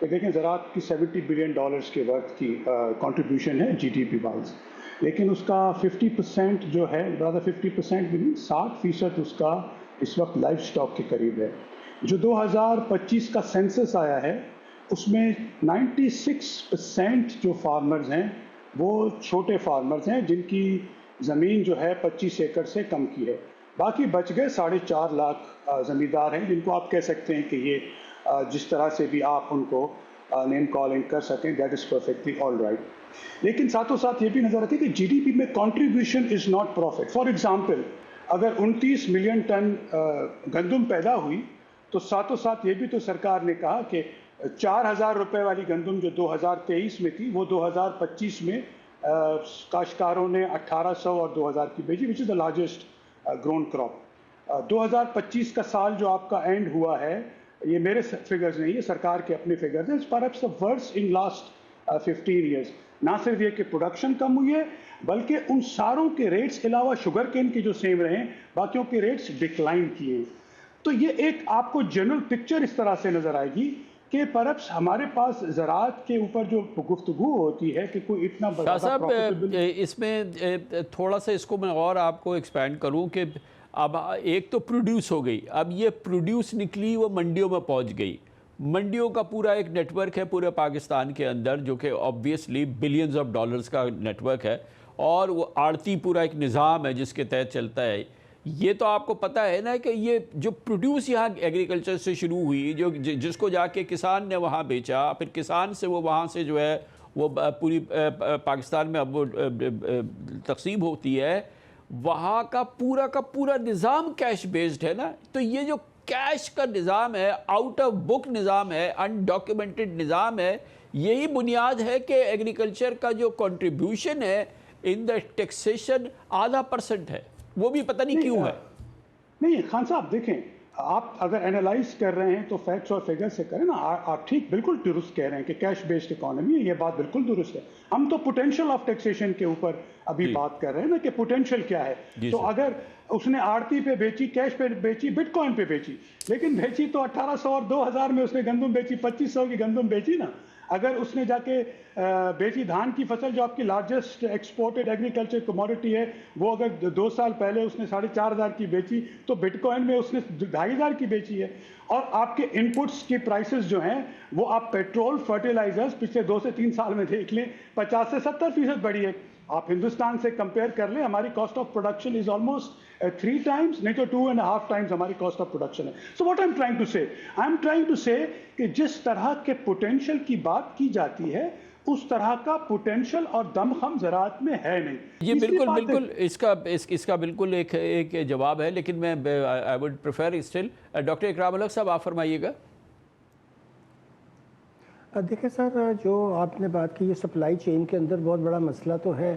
[SPEAKER 16] کہ دیکھیں زراعت کی $70 بلین کے ورتھ کی کنٹریبیوشن ہے جی ڈی پی وائز، لیکن اس کا 50% جو ہے، برادر 50% بھی نہیں، 60% اس کا اس وقت لائف سٹاک کے قریب ہے۔ جو 2025 کا سینسس آیا ہے اس میں 96% جو فارمرز ہیں وہ چھوٹے فارمرز ہیں جن کی زمین جو ہے 25 ایکڑ سے کم کی ہے، باقی بچ گئے 4.5 لاکھ زمیندار ہیں جن کو آپ کہہ سکتے ہیں کہ یہ جس طرح سے بھی آپ ان کو نیم کالنگ کر سکیں، that is perfectly all right. لیکن ساتھوں ساتھ یہ بھی نظر آتی ہے کہ جی ڈی پی میں contribution is not profit. For example اگر 29 ملین ٹن گندم پیدا ہوئی تو ساتھوں ساتھ یہ بھی تو سرکار نے کہا کہ 4,000 روپے والی گندم جو 2023 میں تھی وہ 2025 میں کاشتکاروں نے 1,800 اور 2,000 کی بیچی، وچ از دا لارجسٹ گرون کراپ۔ 2025 کا سال جو آپ کا اینڈ ہوا ہے، یہ میرے فگرز نہیں، یہ سرکار کے اپنے فگرز ہیں، perhaps the worst in last 15 years. نہ صرف یہ کہ پروڈکشن کم ہوئی ہے بلکہ ان ساروں کے ریٹس علاوہ شوگر کین کے جو سیم رہے ہیں باقیوں کے ریٹس ڈکلائن کیے ہیں۔ تو یہ ایک آپ کو جنرل پکچر اس طرح سے نظر آئے گی کہ پرہیپس ہمارے پاس زراعت کے اوپر جو گفتگو ہوتی ہے کہ کوئی اتنا بڑا
[SPEAKER 7] صاحب اس میں تھوڑا سا اس کو میں اور آپ کو ایکسپینڈ کروں کہ اب ایک تو پروڈیوس ہو گئی، اب یہ پروڈیوس نکلی وہ منڈیوں میں پہنچ گئی، منڈیوں کا پورا ایک نیٹ ورک ہے پورے پاکستان کے اندر جو کہ آبویسلی بلینز آف ڈالرز کا نیٹ ورک ہے، اور وہ آڑتی پورا ایک نظام ہے جس کے تحت چلتا ہے۔ یہ تو آپ کو پتہ ہے نا کہ یہ جو پروڈیوس یہاں ایگریکلچر سے شروع ہوئی، جو جس کو جا کے کسان نے وہاں بیچا، پھر کسان سے وہ وہاں سے جو ہے وہ پوری پاکستان میں اب وہ تقسیم ہوتی ہے، وہاں کا پورا نظام کیش بیسڈ ہے نا۔ تو یہ جو کیش کا نظام ہے، آؤٹ آف بک نظام ہے، انڈاکیومنٹڈ نظام ہے، یہی بنیاد ہے کہ ایگریکلچر کا جو کنٹریبیوشن ہے ان دا ٹیکسیشن 0.5% ہے، وہ بھی پتہ نہیں کیوں ہے۔
[SPEAKER 16] نہیں خان صاحب دیکھیں، آپ اگر اینالائز کر رہے ہیں تو فیکٹس اور فگر سے کریں نا، آپ ٹھیک بالکل درست کہہ رہے ہیں کہ کیش بیسڈ اکانومی ہے، یہ بات بالکل درست ہے۔ ہم تو پوٹینشیل آف ٹیکسیشن کے اوپر ابھی بات کر رہے ہیں نا کہ پوٹینشیل کیا ہے۔ تو اگر اس نے آڑتی پہ بیچی، کیش پہ بیچی، بٹ کوائن پہ بیچی، لیکن بیچی تو 1,800 اور 2,000 میں اس نے گندم بیچی، 2,500 کی گندم بیچی نا۔ اگر اس نے جا کے بیچی دھان کی فصل جو آپ کی لارجسٹ ایکسپورٹڈ ایگریکلچر کموڈٹی ہے، وہ اگر 2 سال پہلے اس نے 4,500 کی بیچی تو بٹ کوائن میں اس نے 2,500 کی بیچی ہے۔ اور آپ کے ان پٹس کی پرائسز جو ہیں وہ آپ پیٹرول، فرٹیلائزرز پچھلے 2 سے 3 سال میں دیکھ لیں 50 سے 70% بڑھی ہے۔ آپ ہندوستان سے کمپیئر کر لیں، ہماری cost of production is almost 3 times، نہیں تو 2.5 times ہماری کاسٹ آف پروڈکشن ہے۔ So what I am trying to say, I am trying to سے کہ جس طرح کے پوٹینشیل کی بات کی جاتی ہے اس طرح کا پوٹینشیل اور دمخم زراعت میں ہے نہیں۔
[SPEAKER 7] یہ بالکل اس کا بالکل ایک جواب ہے، لیکن میں I would prefer still doctor Ikram ul Haq صاحب آپ فرمائیے گا۔
[SPEAKER 17] دیکھیں سر، جو آپ نے بات کی یہ سپلائی چین کے اندر بہت بڑا مسئلہ تو ہے۔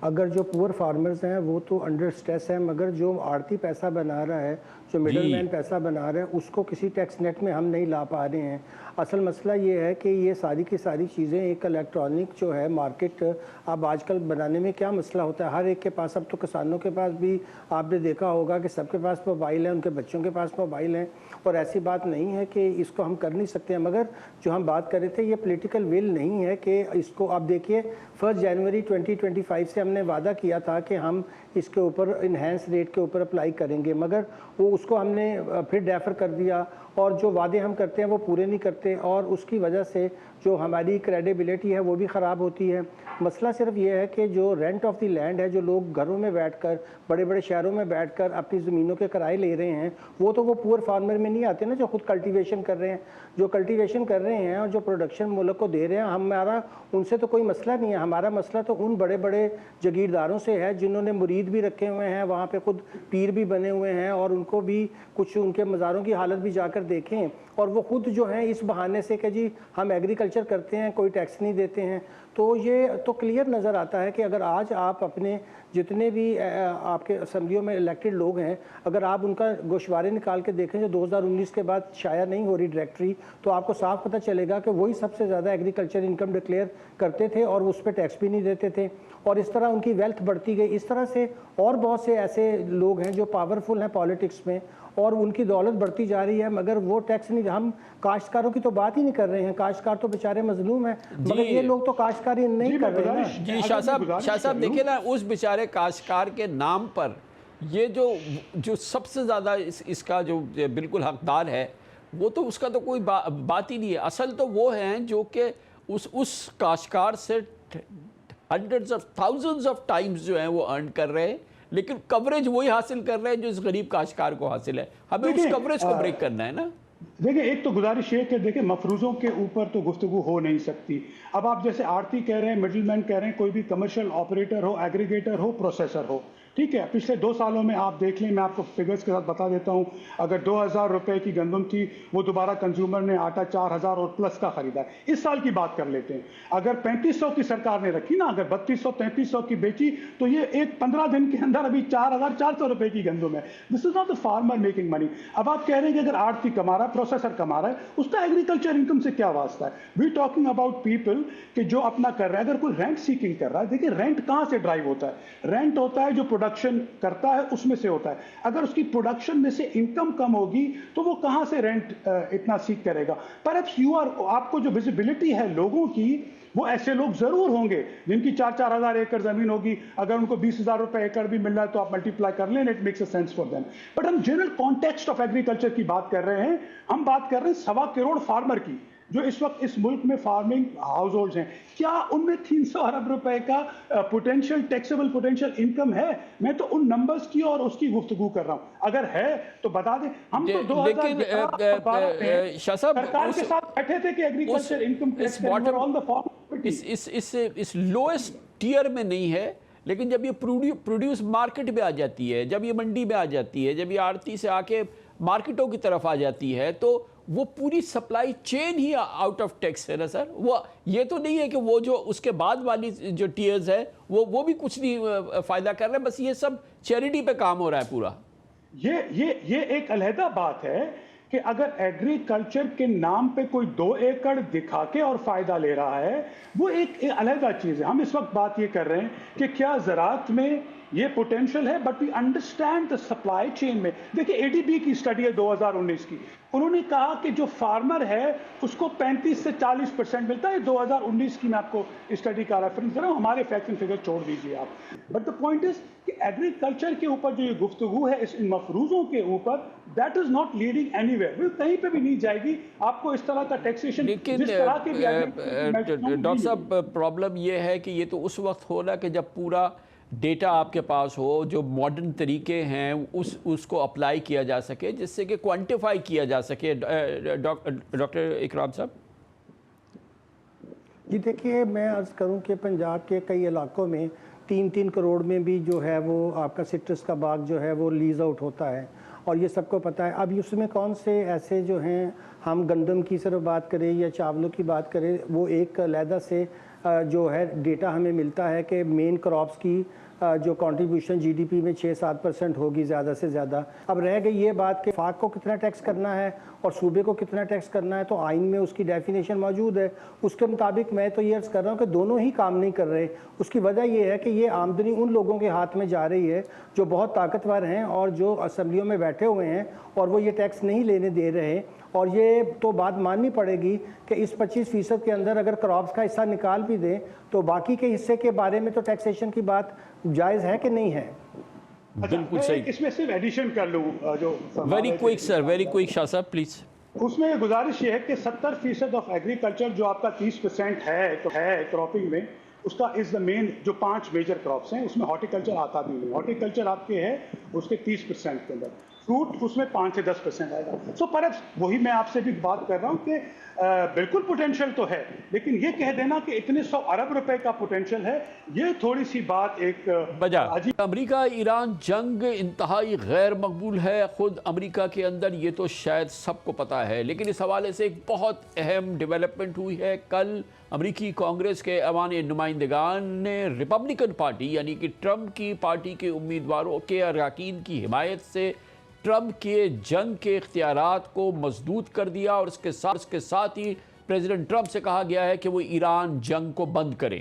[SPEAKER 17] اگر جو پور فارمرز ہیں وہ تو انڈر سٹریس ہیں، مگر جو آڑتی پیسہ بنا رہا ہے، جو مڈل مین پیسہ بنا رہا ہے، اس کو کسی ٹیکس نیٹ میں ہم نہیں لا پا رہے ہیں۔ اصل مسئلہ یہ ہے کہ یہ ساری کی ساری چیزیں ایک الیکٹرانک جو ہے مارکیٹ اب آج کل بنانے میں کیا مسئلہ ہوتا ہے، ہر ایک کے پاس، اب تو کسانوں کے پاس بھی آپ نے دیکھا ہوگا کہ سب کے پاس موبائل ہیں، ان کے بچوں کے پاس موبائل ہیں، اور ایسی بات نہیں ہے کہ اس کو ہم کر نہیں سکتے ہیں، مگر جو ہم بات کر رہے تھے یہ پولیٹیکل ول نہیں ہے کہ اس کو آپ دیکھیے 1 جنوری 2025 سے ہم نے وعدہ کیا تھا کہ ہم اس کے اوپر انہینس ریٹ کے اوپر اپلائی کریں گے، مگر وہ اس کو ہم نے پھر ڈیفر کر دیا، اور جو وعدے ہم کرتے ہیں وہ پورے نہیں کرتے، اور اس کی وجہ سے جو ہماری کریڈیبلٹی ہے وہ بھی خراب ہوتی ہے۔ مسئلہ صرف یہ ہے کہ جو رینٹ آف دی لینڈ ہے، جو لوگ گھروں میں بیٹھ کر، بڑے بڑے شہروں میں بیٹھ کر اپنی زمینوں کے کرائے لے رہے ہیں، وہ تو وہ پور فارمر میں نہیں آتے نا، جو خود کلٹیویشن کر رہے ہیں، جو کلٹیویشن کر رہے ہیں اور جو پروڈکشن ملک کو دے رہے ہیں۔ ہمارا ان سے تو کوئی مسئلہ نہیں ہے، ہمارا مسئلہ تو ان بڑے بڑے جگیرداروں سے ہے جنہوں نے مرید بھی رکھے ہوئے ہیں، وہاں پہ خود پیر بھی بنے ہوئے ہیں، اور ان کو بھی کچھ ان کے مزاروں کی حالت بھی جا کر دیکھیں، اور وہ خود جو ہیں اس بہانے سے کہ جی ہم ایگریکلچر کرتے ہیں، کوئی ٹیکس نہیں دیتے ہیں۔ تو یہ تو کلیئر نظر آتا ہے کہ اگر آج آپ اپنے جتنے بھی آپ کے اسمبلیوں میں الیکٹڈ لوگ ہیں، اگر آپ ان کا گوشوارے نکال کے دیکھیں جو 2019 کے بعد شائع نہیں ہو رہی ڈائریکٹری، تو آپ کو صاف پتہ چلے گا کہ وہی سب سے زیادہ ایگریکلچر انکم ڈکلیئر کرتے تھے اور اس پہ ٹیکس بھی نہیں دیتے تھے، اور اس طرح ان کی ویلتھ بڑھتی گئی۔ اس طرح سے اور بہت سے ایسے لوگ ہیں جو پاورفل ہیں پالیٹکس میں، اور ان کی دولت بڑھتی جا رہی ہے مگر وہ ٹیکس نہیں. ہم کاشتکاروں کی تو بات ہی نہیں کر رہے ہیں, کاشتکار تو بیچارے مظلوم ہیں مگر یہ لوگ تو کاشتکاری نہیں کر رہے ہیں.
[SPEAKER 7] جی شاہ صاحب دیکھیں نا, اس بیچارے کاشتکار کے نام پر یہ جو سب سے زیادہ اس کا جو بالکل حقدار ہے وہ تو اس کا تو کوئی بات ہی نہیں ہے. اصل تو وہ ہیں جو کہ اس کاشتکار سے hundreds of thousands of Times جو ہیں وہ ارن کر رہے ہیں, لیکن کوریج وہی حاصل کر رہے ہیں جو اس غریب کاشتکار کو حاصل ہے. ہمیں اس کوریج کو بریک کرنا ہے نا.
[SPEAKER 16] دیکھیں ایک تو گزارش ہے کہ دیکھیں مفروضوں کے اوپر تو گفتگو ہو نہیں سکتی. اب آپ جیسے آڑتی کہہ رہے ہیں, مڈل مین کہہ رہے ہیں, کوئی بھی کمرشل آپریٹر ہو, ایگریگیٹر ہو, پروسیسر ہو, ٹھیک ہے, پچھلے 2 سالوں میں آپ دیکھ لیں, میں آپ کو فگرز کے ساتھ بتا دیتا ہوں. اگر 2000 روپے کی گندم تھی وہ دوبارہ کنزیومر نے آٹا 4000 اور پلس کا خریدا ہے. اس سال کی بات کر لیتے ہیں, اگر 3500 کی سرکار نے رکھی نا, اگر 3200 3300 کی بیچی تو یہ ایک 15 دن کے اندر ابھی 4400 روپے کی گندم ہے. This is not the farmer making money. اب آپ کہہ رہے ہیں کہ اگر آڑتی کما رہا ہے, پروسیسر کما رہا ہے, اس کا ایگریکلچر انکم سے کیا واسطہ ہے؟ وی ٹاکنگ اباؤٹ پیپل کہ جو اپنا کر رہا ہے. اگر کوئی رینٹ سیکنگ کر رہا ہے, دیکھیں رینٹ کہاں سے ڈرائیو ہوتا ہے؟ رینٹ ہوتا ہے جو پروڈکشن کرتا ہے اس میں سے ہوتا ہے. اگر اس کی پروڈکشن میں سے انکم کم ہوگی تو وہ کہاں سے رینٹ اتنا سیکھ کرے گا؟ پرہیپس آپ کو جو ویزیبلٹی ہے لوگوں کی, وہ ایسے لوگ ضرور ہوں گے جن کی 4-4 ہزار ایکڑ زمین ہوگی. اگر ان کو 20,000 روپے ایکڑ بھی مل رہا ہے تو آپ ملٹیپلائی کر لیں, it makes a sense for them. But ہم جنرل کانٹیکسٹ آف ایگریکلچر کی بات کر رہے ہیں. ہم بات کر رہے ہیں 1.25 کروڑ فارمر کی جو اس وقت اس ملک میں فارمنگ ہاؤس ہولڈز ہیں. کیا ان میں 300 ارب روپے کا پوٹینشیل ٹیکسیبل پوٹینشیل انکم ہے؟ میں تو ان نمبرز کی اور اس کی گفتگو کر رہا ہوں. اگر ہے تو بتا دیں. ہم تو 2012 میں سرکار کے ساتھ بیٹھے تھے کہ ایگریکلچر انکم
[SPEAKER 7] اس لوئسٹ ٹیئر میں نہیں ہے, لیکن جب یہ پروڈیوس مارکیٹ میں آ جاتی ہے, جب یہ منڈی میں آ جاتی ہے, جب یہ آڑتی سے آ کے مارکیٹوں کی طرف آ جاتی ہے, تو وہ پوری سپلائی چین ہی آؤٹ آف ٹیکس ہے نا سر. وہ یہ تو نہیں ہے کہ وہ جو اس کے بعد والی جو ٹیئرز ہے وہ بھی کچھ نہیں فائدہ کر رہے ہیں, بس یہ سب چیریٹی پہ کام ہو رہا ہے پورا.
[SPEAKER 16] یہ ایک علیحدہ بات ہے کہ اگر ایگریکلچر کے نام پہ کوئی 2 ایکڑ دکھا کے اور فائدہ لے رہا ہے, وہ ایک علیحدہ چیز ہے. ہم اس وقت بات یہ کر رہے ہیں کہ کیا زراعت میں یہ پوٹینشل ہے, but we understand the supply chain میں. دیکھیں اے ڈی بی کی اسٹڈی ہے 2019 کی, انہوں نے کہا کہ جو فارمر ہے اس کو 35 سے 40% ملتا ہے. 2019 کی میں آپ کو اسٹڈی کا ریفرنس دے رہا ہوں, ہمارے فیکٹس اینڈ فگر چھوڑ دیجیے آپ. بٹ دا پوائنٹ از کہ ایگریکلچر کے اوپر جو یہ گفتگو ہے ان مفروضوں کے اوپر, that is not leading any where. وہ کہیں پہ بھی نہیں جائے گی. آپ کو اس طرح کا ٹیکسیشن
[SPEAKER 7] ڈاکٹر صاحب پرابلم یہ ہے کہ یہ تو اس وقت ہونا کہ جب پورا ڈیٹا آپ کے پاس ہو, جو ماڈرن طریقے ہیں اس کو اپلائی کیا جا سکے, جس سے کہ کوانٹیفائی کیا جا سکے. ڈاکٹر اکرام صاحب.
[SPEAKER 17] جی دیکھیے, میں عرض کروں کہ پنجاب کے کئی علاقوں میں 3-3 کروڑ میں بھی جو ہے وہ آپ کا سٹرس کا باغ جو ہے وہ لیز آؤٹ ہوتا ہے, اور یہ سب کو پتہ ہے. اب اس میں کون سے ایسے جو ہیں, ہم گندم کی صرف بات کریں یا چاولوں کی بات کریں, وہ ایک علیحدہ سے جو ہے ڈیٹا ہمیں ملتا ہے کہ مین کراپس کی جو کنٹریبیوشن جی ڈی پی میں 6-7% ہوگی زیادہ سے زیادہ. اب رہ گئی یہ بات کہ فاق کو کتنا ٹیکس کرنا ہے اور صوبے کو کتنا ٹیکس کرنا ہے, تو آئین میں اس کی ڈیفینیشن موجود ہے. اس کے مطابق میں تو یہ عرض کر رہا ہوں کہ دونوں ہی کام نہیں کر رہے. اس کی وجہ یہ ہے کہ یہ آمدنی ان لوگوں کے ہاتھ میں جا رہی ہے جو بہت طاقتور ہیں اور جو اسمبلیوں میں بیٹھے ہوئے ہیں, اور وہ یہ ٹیکس نہیں لینے دے رہے. اور یہ تو بات ماننی پڑے گی کہ اس 25% کے اندر اگر کراپس کا حصہ نکال بھی دیں تو باقی کے حصے کے بارے میں تو ٹیکسیشن کی بات جائز ہے کہ نہیں ہے؟
[SPEAKER 7] بالکل صحیح.
[SPEAKER 16] اس میں صرف ایڈیشن کر لوں جو
[SPEAKER 7] ویری کوئک سر, ویری کوئک شاہ صاحب پلیز.
[SPEAKER 16] اس میں گزارش یہ ہے کہ 70% آف ایگریکلچر جو آپ کا 30% ہے کراپنگ میں, اس کا از دا مین جو 5 میجر کراپس ہیں, اس میں ہارٹیکلچر آتا بھی نہیں. ہارٹیکلچر آپ کے ہے اس کے 30% کے اندر, فروٹ اس میں 5 سے 10% آئے گا. سو پرہیپس وہی میں آپ سے بھی بات کر رہا ہوں کہ بالکل پوٹینشیل تو ہے, لیکن یہ کہہ دینا کہ اتنے 100 ارب روپے کا پوٹینشیل ہے, یہ تھوڑی سی بات ایک
[SPEAKER 7] بجا. امریکہ ایران جنگ انتہائی غیر مقبول ہے. خود امریکہ کے اندر یہ تو شاید سب کو پتہ ہے, لیکن اس حوالے سے ایک بہت اہم ڈیولپمنٹ ہوئی ہے. کل امریکی کانگریس کے ایوان نمائندگان نے ریپبلکن پارٹی یعنی کہ ٹرمپ کی پارٹی کے امیدواروں کے اراکین کی حمایت سے ٹرمپ کے جنگ کے اختیارات کو مضبوط کر دیا, اور اس کے ساتھ ہی پریزیڈنٹ ٹرمپ سے کہا گیا ہے کہ وہ ایران جنگ کو بند کریں.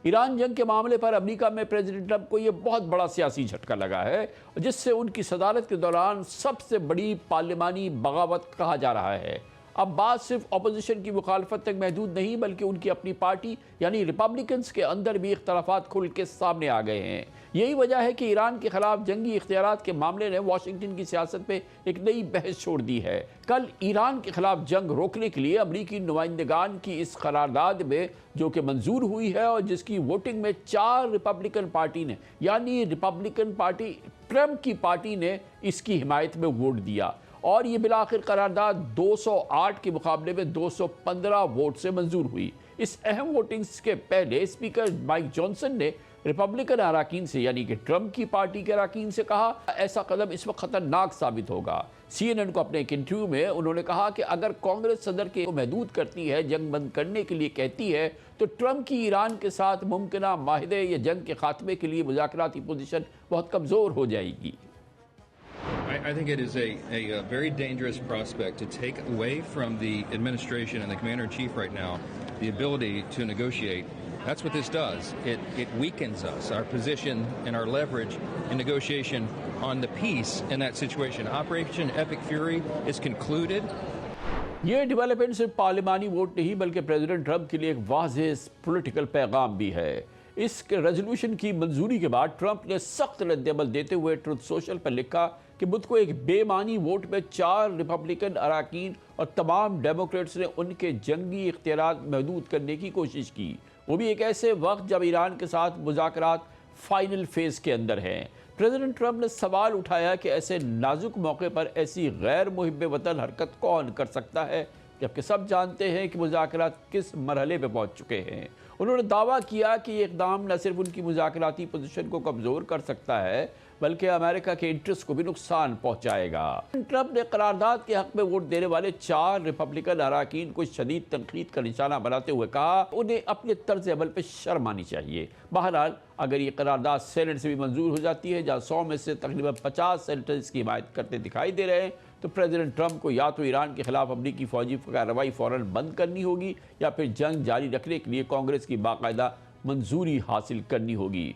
[SPEAKER 7] ایران جنگ کے معاملے پر امریکہ میں پریزیڈنٹ ٹرمپ کو یہ بہت بڑا سیاسی جھٹکا لگا ہے، جس سے ان کی صدارت کے دوران سب سے بڑی پارلیمانی بغاوت کہا جا رہا ہے۔ اب بات صرف اپوزیشن کی مخالفت تک محدود نہیں، بلکہ ان کی اپنی پارٹی یعنی ریپبلکنز کے اندر بھی اختلافات کھل کے سامنے آ گئے ہیں۔ یہی وجہ ہے کہ ایران کے خلاف جنگی اختیارات کے معاملے نے واشنگٹن کی سیاست پہ ایک نئی بحث چھوڑ دی ہے۔ کل ایران کے خلاف جنگ روکنے کے لیے امریکی نمائندگان کی اس قرارداد میں جو کہ منظور ہوئی ہے اور جس کی ووٹنگ میں 4 ریپبلکن پارٹی نے یعنی ریپبلکن پارٹی ٹرمپ کی پارٹی نے اس کی حمایت میں ووٹ دیا، اور یہ بالآخر قرارداد 208 کے مقابلے میں 215 ووٹ سے منظور ہوئی۔ اس اہم ووٹنگز کے پہلے اسپیکر مائک جانسن نے ریپبلکن اراکین سے یعنی کہ ٹرمپ کی پارٹی کے اراکین سے کہا ایسا قدم اس وقت خطرناک ثابت ہوگا۔ CNN کو اپنے ایک انٹرویو میں انہوں نے کہا کہ اگر کانگریس صدر کے محدود کرتی ہے، جنگ بند کرنے کے لیے کہتی ہے، تو ٹرمپ کی ایران کے ساتھ ممکنہ معاہدے یا جنگ کے خاتمے کے لیے مذاکراتی پوزیشن بہت کمزور ہو جائے گی۔
[SPEAKER 18] I think it is a very dangerous prospect to take away from the administration and the commander-in-chief right now the ability to negotiate. That's what this does. It weakens us, our position and our leverage in negotiation on the peace in that situation. Operation Epic Fury is concluded.
[SPEAKER 7] یہ development صرف پارلیمانی vote نہیں بلکہ president Trump کے لیے ایک واضح political پیغام بھی ہے۔ اس ریزولوشن کی منظوری کے بعد ٹرمپ نے سخت رد عمل دیتے ہوئے ٹروتھ سوشل پر لکھا کہ بدھ کو ایک بے معنی ووٹ میں 4 ریپبلکن اراکین اور تمام ڈیموکریٹس نے ان کے جنگی اختیارات محدود کرنے کی کوشش کی، وہ بھی ایک ایسے وقت جب ایران کے ساتھ مذاکرات فائنل فیز کے اندر ہیں۔ پریزیڈنٹ ٹرمپ نے سوال اٹھایا کہ ایسے نازک موقع پر ایسی غیر محب وطن حرکت کون کر سکتا ہے، جبکہ سب جانتے ہیں کہ مذاکرات کس مرحلے پہ پہنچ چکے ہیں۔ انہوں نے دعویٰ کیا کہ یہ اقدام نہ صرف ان کی مذاکراتی پوزیشن کو کمزور کر سکتا ہے بلکہ امریکہ کے انٹرسٹ کو بھی نقصان پہنچائے گا۔ ٹرمپ نے قرارداد کے حق میں ووٹ دینے والے 4 ریپبلکن اراکین کو شدید تنقید کا نشانہ بناتے ہوئے کہا انہیں اپنے طرز عمل پہ شرم آنی چاہیے۔ بہرحال اگر یہ قرارداد سینٹ سے بھی منظور ہو جاتی ہے، جہاں 100 میں سے تقریباً 50 سینیٹر اس کی حمایت کرتے دکھائی دے رہے ہیں، تو پریزیڈنٹ ٹرمپ کو یا تو ایران کے خلاف امریکی فوجی کارروائی فوراً بند کرنی ہوگی یا پھر جنگ جاری رکھنے کے لیے کانگریس کی باقاعدہ منظوری حاصل کرنی ہوگی۔